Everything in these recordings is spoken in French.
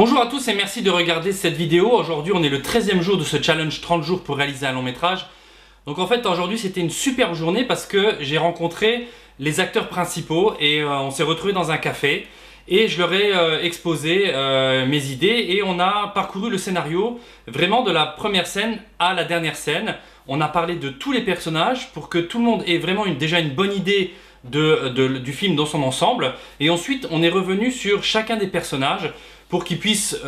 Bonjour à tous et merci de regarder cette vidéo. Aujourd'hui on est le 13e jour de ce challenge 30 jours pour réaliser un long métrage. Donc en fait aujourd'hui c'était une superbe journée parce que j'ai rencontré les acteurs principaux et on s'est retrouvés dans un café et je leur ai exposé mes idées et on a parcouru le scénario vraiment de la première scène à la dernière scène. On a parlé de tous les personnages pour que tout le monde ait vraiment déjà une bonne idée du film dans son ensemble, et ensuite on est revenu sur chacun des personnages pour qu'ils puissent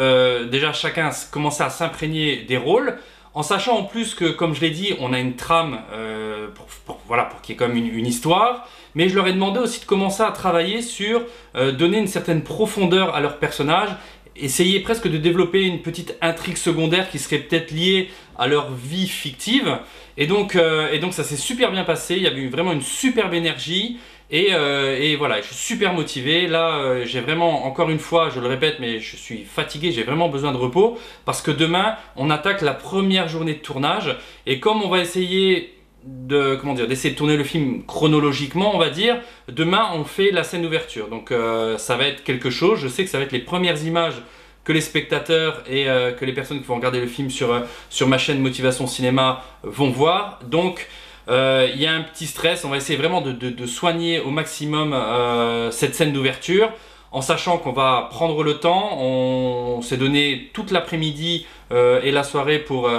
déjà chacun commencer à s'imprégner des rôles, en sachant en plus que, comme je l'ai dit, on a une trame pour qu'il y ait quand même une histoire, mais je leur ai demandé aussi de commencer à travailler sur donner une certaine profondeur à leurs personnages, essayer presque de développer une petite intrigue secondaire qui serait peut-être liée à leur vie fictive. Et donc ça s'est super bien passé, il y avait eu vraiment une superbe énergie et voilà, je suis super motivé. Là j'ai vraiment, encore une fois, je le répète, mais je suis fatigué, j'ai vraiment besoin de repos parce que demain on attaque la première journée de tournage et comme on va essayer d'essayer de tourner le film chronologiquement, on va dire, demain on fait la scène d'ouverture, donc ça va être quelque chose. Je sais que ça va être les premières images que les spectateurs et que les personnes qui vont regarder le film sur ma chaîne Motivation Cinéma vont voir. Donc il y a un petit stress, on va essayer vraiment de soigner au maximum cette scène d'ouverture, en sachant qu'on va prendre le temps. On s'est donné toute l'après-midi et la soirée pour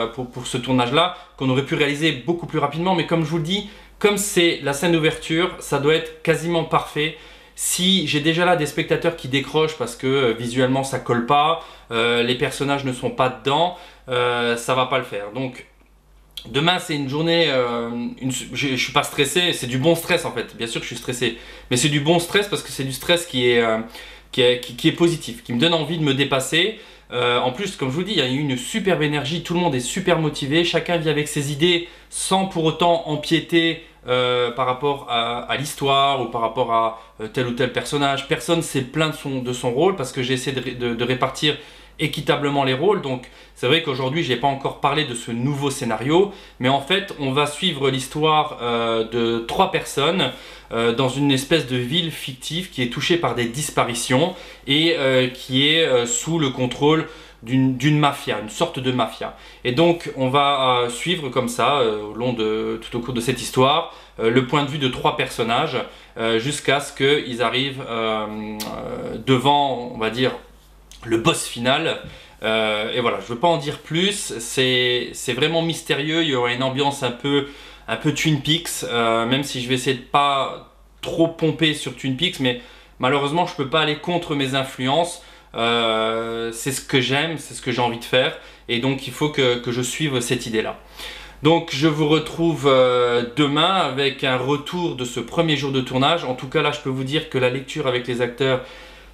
ce tournage-là, qu'on aurait pu réaliser beaucoup plus rapidement, mais comme je vous le dis, comme c'est la scène d'ouverture, ça doit être quasiment parfait. Si j'ai déjà là des spectateurs qui décrochent parce que visuellement ça colle pas, les personnages ne sont pas dedans, ça va pas le faire. Donc demain c'est une journée, je suis pas stressé, c'est du bon stress en fait. Bien sûr que je suis stressé, mais c'est du bon stress parce que c'est du stress qui est positif, qui me donne envie de me dépasser. En plus, comme je vous dis, il y a eu une superbe énergie, tout le monde est super motivé, chacun vit avec ses idées sans pour autant empiéter par rapport à l'histoire ou par rapport à tel ou tel personnage. Personne s'est plaint de son rôle parce que j'ai essayé de répartir équitablement les rôles. Donc c'est vrai qu'aujourd'hui je n'ai pas encore parlé de ce nouveau scénario, mais en fait on va suivre l'histoire de 3 personnes dans une espèce de ville fictive qui est touchée par des disparitions et qui est sous le contrôle d'une mafia, une sorte de mafia. Et donc on va suivre comme ça tout au cours de cette histoire le point de vue de 3 personnages jusqu'à ce qu'ils arrivent devant, on va dire, le boss final. Et voilà, je ne veux pas en dire plus, c'est vraiment mystérieux. Il y aura une ambiance un peu Twin Peaks, même si je vais essayer de pas trop pomper sur Twin Peaks, mais malheureusement je ne peux pas aller contre mes influences. C'est ce que j'aime, c'est ce que j'ai envie de faire, et donc il faut que je suive cette idée-là. Donc je vous retrouve demain avec un retour de ce premier jour de tournage. En tout cas là je peux vous dire que la lecture avec les acteurs,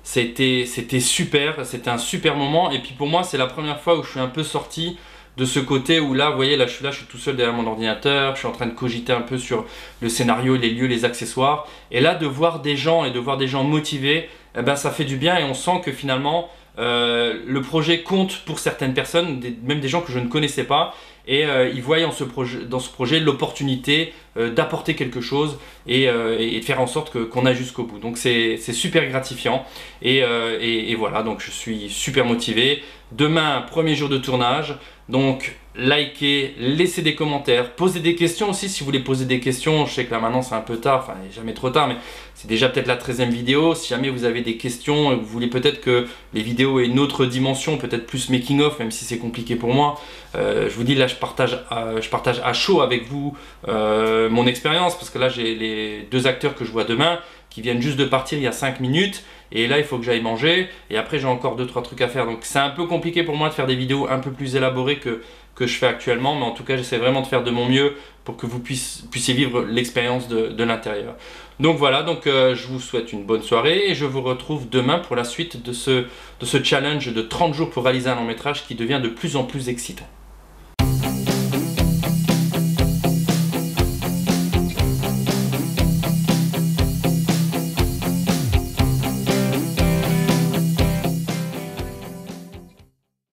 c'était super, c'était un super moment. Et puis pour moi c'est la première fois où je suis un peu sorti de ce côté où là, vous voyez, là je suis tout seul derrière mon ordinateur, je suis en train de cogiter un peu sur le scénario, les lieux, les accessoires. Et là de voir des gens et de voir des gens motivés, eh ben, ça fait du bien et on sent que finalement le projet compte pour certaines personnes, même des gens que je ne connaissais pas. Et ils voient dans ce projet l'opportunité d'apporter quelque chose et de faire en sorte qu'on aille jusqu'au bout. Donc c'est super gratifiant et voilà, donc je suis super motivé. Demain, premier jour de tournage, donc likez, laissez des commentaires, posez des questions aussi si vous voulez poser des questions. Je sais que là maintenant c'est un peu tard, enfin jamais trop tard, mais c'est déjà peut-être la 13e vidéo. Si jamais vous avez des questions, vous voulez peut-être que les vidéos aient une autre dimension, peut-être plus making of, même si c'est compliqué pour moi. Je vous dis là je partage à chaud avec vous mon expérience, parce que là j'ai les 2 acteurs que je vois demain qui viennent juste de partir il y a 5 minutes et là il faut que j'aille manger et après j'ai encore 2-3 trucs à faire, donc c'est un peu compliqué pour moi de faire des vidéos un peu plus élaborées que je fais actuellement, mais en tout cas j'essaie vraiment de faire de mon mieux pour que vous puissiez vivre l'expérience de l'intérieur. Donc voilà, donc je vous souhaite une bonne soirée et je vous retrouve demain pour la suite de ce challenge de 30 jours pour réaliser un long métrage qui devient de plus en plus excitant.